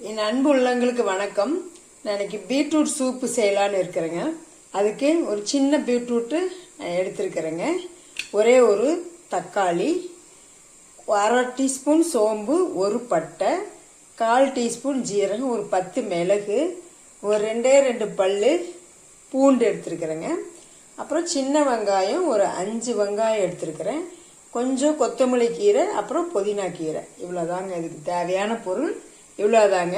என் அன்பு உள்ளங்களுக்கு வணக்கம். நான் இன்னைக்கு பீட்ரூட் சூப்பு செய்யலான்னு இருக்கிறேங்க. அதுக்கு ஒரு சின்ன பீட்ரூட்டு எடுத்துருக்கிறேங்க. ஒரே ஒரு தக்காளி, 1/2 டீஸ்பூன் சோம்பு, ஒரு பட்டை, 1/4 டீஸ்பூன் ஜீரகம், ஒரு 10 மிளகு, ஒரு 2 பல்லு பூண்டு எடுத்துருக்கிறேங்க. அப்புறம் சின்ன வெங்காயம் ஒரு 5 வெங்காயம் எடுத்துருக்கிறேன். கொஞ்சம் கொத்தமல்லி கீரை, அப்புறம் புதினா கீரை. இவ்வளோதாங்க இதுக்கு தேவையான பொருள். இவ்வளோதாங்க.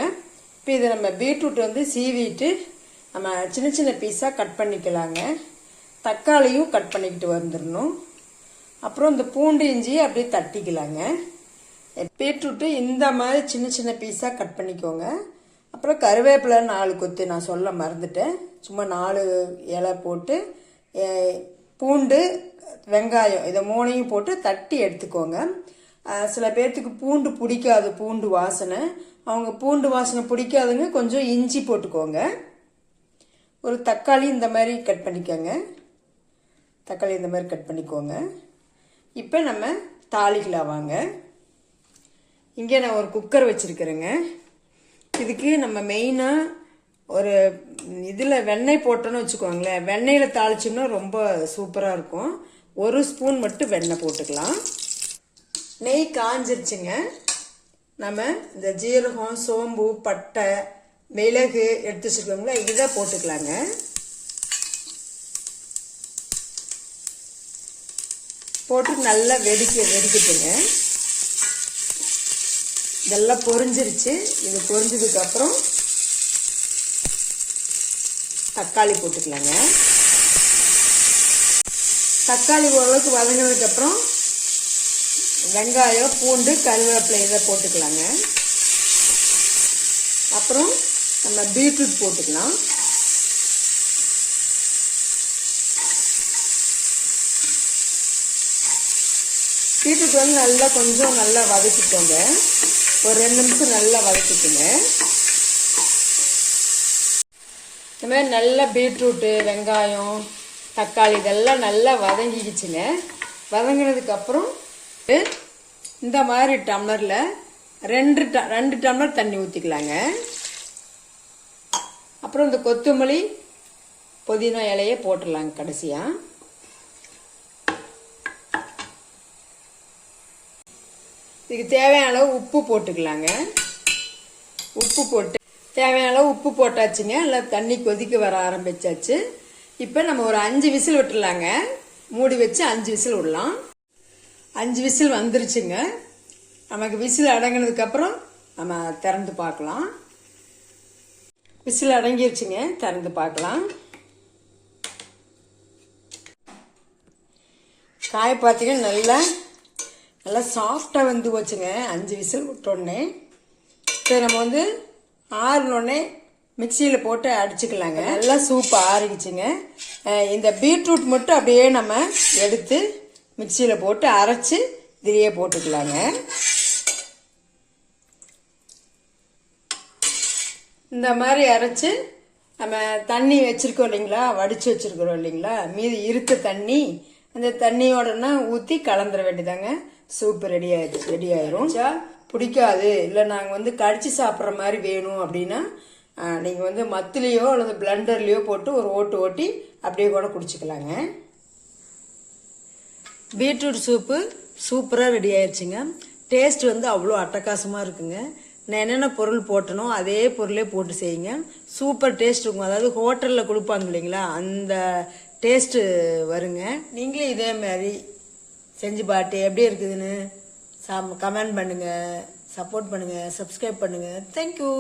இப்போ இதை நம்ம பீட்ரூட் சீவிட்டு நம்ம சின்ன சின்ன பீஸாக கட் பண்ணிக்கலாங்க. தக்காளியும் கட் பண்ணிக்கிட்டு வந்துடணும். அப்புறம் இந்த பூண்டு இஞ்சியை அப்படியே தட்டிக்கலாங்க. பீட்ரூட்டு இந்த மாதிரி சின்ன சின்ன பீஸாக கட் பண்ணிக்கோங்க. அப்புறம் கருவேப்பிலை 4 கொத்து, நான் சொல்ல மறந்துட்டேன். சும்மா 4 இலை போட்டு, பூண்டு, வெங்காயம் இதை 3ஐயும் போட்டு தட்டி எடுத்துக்கோங்க. சில பேர்த்துக்கு பூண்டு பிடிக்காது, பூண்டு வாசனை. அவங்க பூண்டு வாசனை பிடிக்காதுங்க, கொஞ்சம் இஞ்சி போட்டுக்கோங்க. ஒரு தக்காளி இந்த மாதிரி கட் பண்ணிக்கோங்க. தக்காளி இந்த மாதிரி கட் பண்ணிக்கோங்க. இப்போ நம்ம தாளிக்கலாம் வாங்க. இங்கே நான் ஒரு குக்கர் வச்சுருக்கிறேங்க. இதுக்கு நம்ம மெயினாக ஒரு இதில் வெண்ணெய் போட்டோன்னு வச்சுக்கோங்களேன். வெண்ணெயில் தாளிச்சோம்னா ரொம்ப சூப்பராக இருக்கும். 1 ஸ்பூன் மட்டும் வெண்ணெய் போட்டுக்கலாம். நெய் காஞ்சிருச்சுங்க. நம்ம இந்த ஜீரகம், சோம்பு, பட்டை, மிளகு எடுத்து வச்சுக்கோங்களா, இதை போட்டுக்கலாங்க. போட்டு நல்லா வெடிக்கட்டுங்க. இதெல்லாம் பொரிஞ்சிருச்சு. இது பொரிஞ்சதுக்கப்புறம் தக்காளி போட்டுக்கலாங்க. தக்காளி ஓரளவுக்கு வதங்கினதுக்கப்புறம் வெங்காயம், பூண்டு, கருவேப்பிலை இதை போட்டுக்கலாங்க. அப்புறம் நம்ம பீட்ரூட் போட்டுக்கலாம். பீட்ரூட் நல்லா கொஞ்சம் நல்லா வதக்கிக்கோங்க. ஒரு 2 நிமிஷம் நல்லா வதக்கிக்கோங்க. இந்த மாதிரி நல்லா பீட்ரூட்டு, வெங்காயம், தக்காளி இதெல்லாம் நல்லா வதங்கிக்கிச்சுங்க. வதங்கினதுக்கப்புறம் இந்த மாதிரி டம்ளரில் 2 டம்ளர் தண்ணி ஊற்றிக்கலாங்க. அப்புறம் இந்த கொத்தமல்லி, புதினா இலையை போட்டுடலாங்க கடைசியாக. இதுக்கு தேவையான அளவு உப்பு போட்டுக்கலாங்க. உப்பு போட்டு தேவையான அளவு உப்பு போட்டாச்சுங்க. நல்லா தண்ணி கொதிக்க வர ஆரம்பிச்சாச்சு. இப்போ நம்ம ஒரு 5 விசில் விட்டுடலாங்க. மூடி வச்சு 5 விசில் விடலாம். 5 விசில் வந்துருச்சுங்க. நமக்கு விசில் அடங்கினதுக்கப்புறம் நம்ம திறந்து பார்க்கலாம். விசில் அடங்கிருச்சுங்க, திறந்து பார்க்கலாம். காய பார்த்தீங்கன்னா நல்லா சாஃப்டாக வந்து போச்சுங்க. 5 விசில் விட்டோடனே இப்போ நம்ம ஆறுனோடனே மிக்சியில் போட்டு அடிச்சுக்கலாங்க. நல்லா சூப்பு ஆறிடுச்சுங்க. இந்த பீட்ரூட் மட்டும் அப்படியே நம்ம எடுத்து மிக்சியில் போட்டு அரைச்சி இதிலேயே போட்டுக்கலாங்க. இந்த மாதிரி அரைச்சி நம்ம தண்ணி வச்சுருக்கோம் இல்லைங்களா, வடித்து வச்சுருக்கிறோம் இல்லைங்களா, மீதி இருக்க தண்ணி, அந்த தண்ணியோடனா ஊற்றி கலந்துட வேண்டியதாங்க. சூப்பு ரெடி ஆயிரும். பிடிக்காது, இல்லை நாங்கள் கடிச்சு சாப்பிட்ற மாதிரி வேணும் அப்படின்னா நீங்கள் மத்துலேயோ அல்லது பிளண்டர்லேயோ போட்டு ஒரு ஓட்டி அப்படியே கூட குடிச்சிக்கலாங்க. பீட்ரூட் சூப்பு சூப்பராக ரெடி ஆயிடுச்சுங்க. டேஸ்ட் அவ்வளோ அட்டகாசமாக இருக்குங்க. நான் என்னென்ன பொருள் போட்டனோ அதே பொருளே போட்டு செய்யுங்க. சூப்பர் டேஸ்ட் இருக்கும். அதாவது ஹோட்டலில் கொடுப்பாங்க இல்லைங்களா, அந்த டேஸ்ட்டு வருங்க. நீங்களும் இதே மாதிரி செஞ்சு பாட்டு எப்படி இருக்குதுன்னு கமெண்ட் பண்ணுங்கள், சப்போர்ட் பண்ணுங்கள், சப்ஸ்கிரைப் பண்ணுங்கள். தேங்க்யூ.